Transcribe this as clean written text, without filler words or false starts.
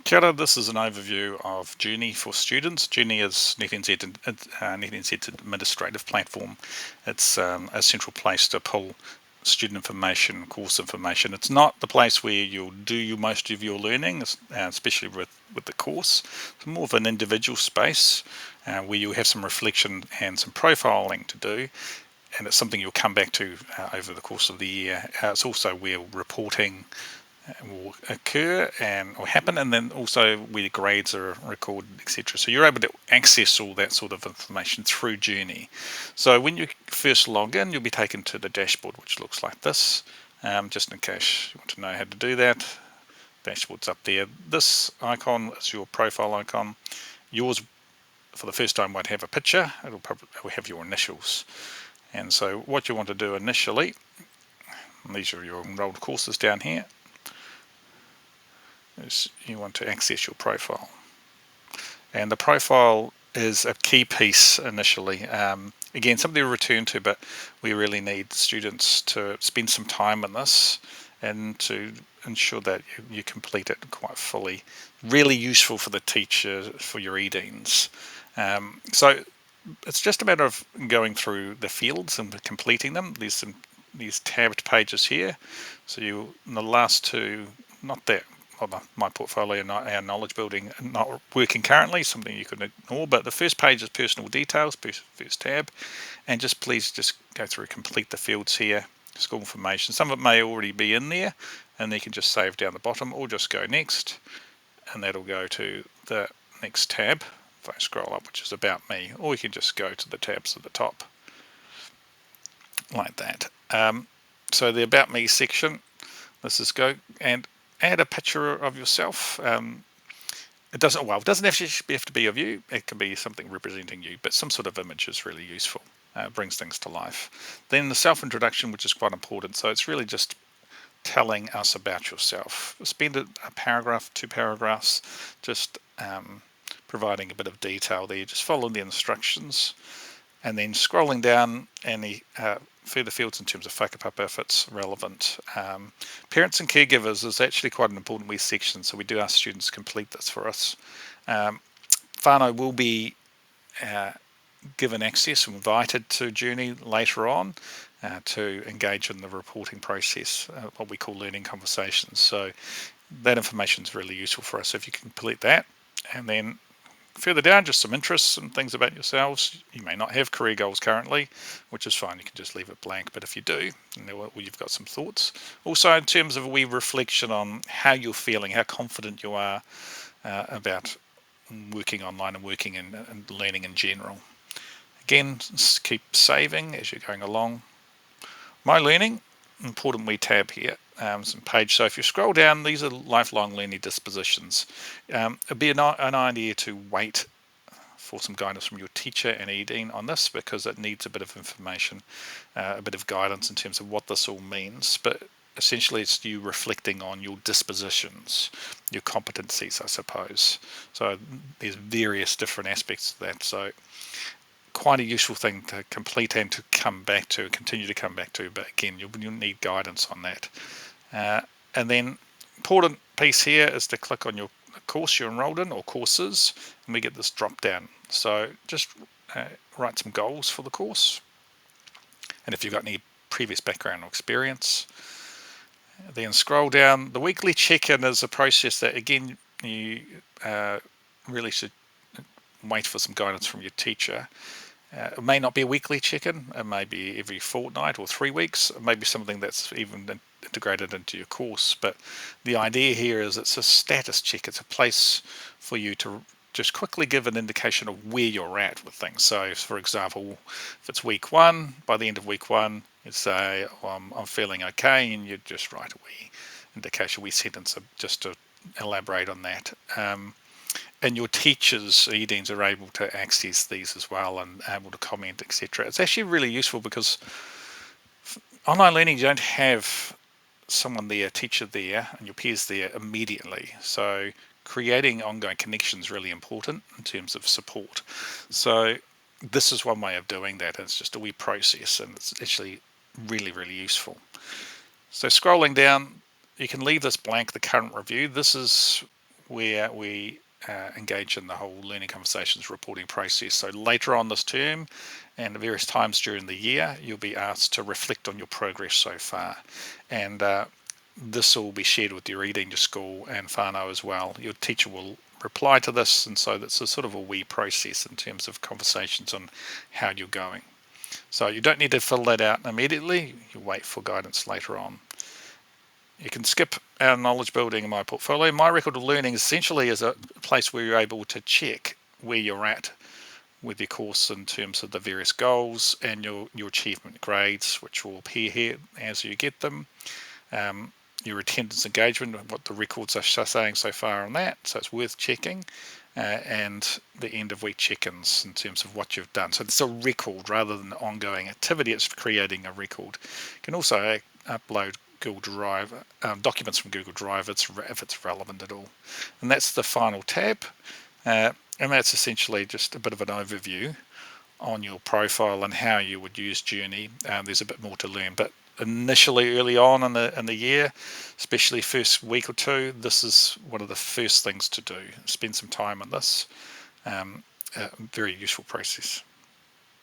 Kia ora, this is an overview of Journey for students. Journey is NetNZ's administrative platform. It's a central place to pull student information, course information. It's not the place where you'll do most of your learning, especially with the course. It's more of an individual space where you'll have some reflection and some profiling to do. And it's something you'll come back to over the course of the year. It's also where reporting will occur or happen, and then also where grades are recorded, etc. So you're able to access all that sort of information through Journey. So when you first log in, you'll be taken to the dashboard, which looks like this. Just in case you want to know how to do that, dashboard's up there. This icon is your profile icon. Yours, for the first time, won't have a picture. It'll have your initials. And so what you want to do initially, these are your enrolled courses down here, is you want to access your profile. And the profile is a key piece initially. Again, something to return to, but we really need students to spend some time in this and to ensure that you complete it quite fully. Really useful for the teacher, for your EDINs. So it's just a matter of going through the fields and completing them. There's these tabbed pages here. So in the last two, not that, well, my portfolio, not our knowledge building, not working currently, something you can ignore, but the first page is personal details, first tab, and please go through, complete the fields here, school information. Some of it may already be in there, and you can just save down the bottom, or just go next, and that'll go to the next tab, if I scroll up, which is about me, or you can just go to the tabs at the top, like that. So the about me section, this is go and add a picture of yourself. It doesn't actually have to be of you. It can be something representing you, but some sort of image is really useful. Brings things to life. Then the self-introduction, which is quite important. So it's really just telling us about yourself. Spend a paragraph, 2 paragraphs, just providing a bit of detail there. Just follow the instructions, and then scrolling down any further fields in terms of whakapapa if it's relevant. Parents and caregivers is actually quite an important wee section, so we do ask students to complete this for us. Whānau will be given access, invited to Journey later on to engage in the reporting process, what we call learning conversations. So that information is really useful for us if you can complete that. And then further down, just some interests and things about yourselves. You may not have career goals currently, which is fine. You can just leave it blank. But if you do, you've got some thoughts. Also, in terms of a wee reflection on how you're feeling, how confident you are about working online and working and learning in general. Again, keep saving as you're going along. My learning, important wee tab here. Some page. So if you scroll down, these are lifelong learning dispositions. It'd be an idea to wait for some guidance from your teacher and EDIN on this, because it needs a bit of information, a bit of guidance in terms of what this all means. But essentially it's you reflecting on your dispositions, your competencies, I suppose. So there's various different aspects of that. So quite a useful thing to complete and to come back to, continue to come back to, but again, you'll need guidance on that. And then important piece here is to click on your course you're enrolled in, or courses, and we get this drop down. So just write some goals for the course, and if you've got any previous background or experience. Then scroll down. The weekly check-in is a process that, again, you really should wait for some guidance from your teacher. It may not be a weekly check-in. It may be every fortnight or 3 weeks. It may be something that's even integrated into your course. But the idea here is it's a status check. It's a place for you to just quickly give an indication of where you're at with things. So, for example, if it's week 1, by the end of week 1, you'd say, I'm feeling okay, and you'd just write a wee indication, a wee sentence just to elaborate on that. And your teachers, EDINs, are able to access these as well and able to comment, etc. It's actually really useful because online learning, you don't have someone there, a teacher there, and your peers there immediately. So creating ongoing connections is really important in terms of support. So this is one way of doing that. It's just a wee process, and it's actually really, really useful. So scrolling down, you can leave this blank, the current review. This is where we engage in the whole learning conversations reporting process. So later on this term and at various times during the year, you'll be asked to reflect on your progress so far. And this will be shared with your Eating Your School and whānau as well. Your teacher will reply to this, and so that's a sort of a wee process in terms of conversations on how you're going. So you don't need to fill that out immediately. You wait for guidance later on. You can skip our knowledge building in My Portfolio. My Record of Learning essentially is a place where you're able to check where you're at with your course in terms of the various goals and your achievement grades, which will appear here as you get them. Your attendance engagement, what the records are saying so far on that, so it's worth checking, and the end of week check-ins in terms of what you've done. So it's a record rather than an ongoing activity. It's creating a record. You can also upload Google Drive documents from Google Drive if it's relevant at all. And that's the final tab, and that's essentially just a bit of an overview on your profile and how you would use Journey. There's a bit more to learn, but initially early on in the year, especially first week or two, this is one of the first things to do. Spend some time on this. Very useful process.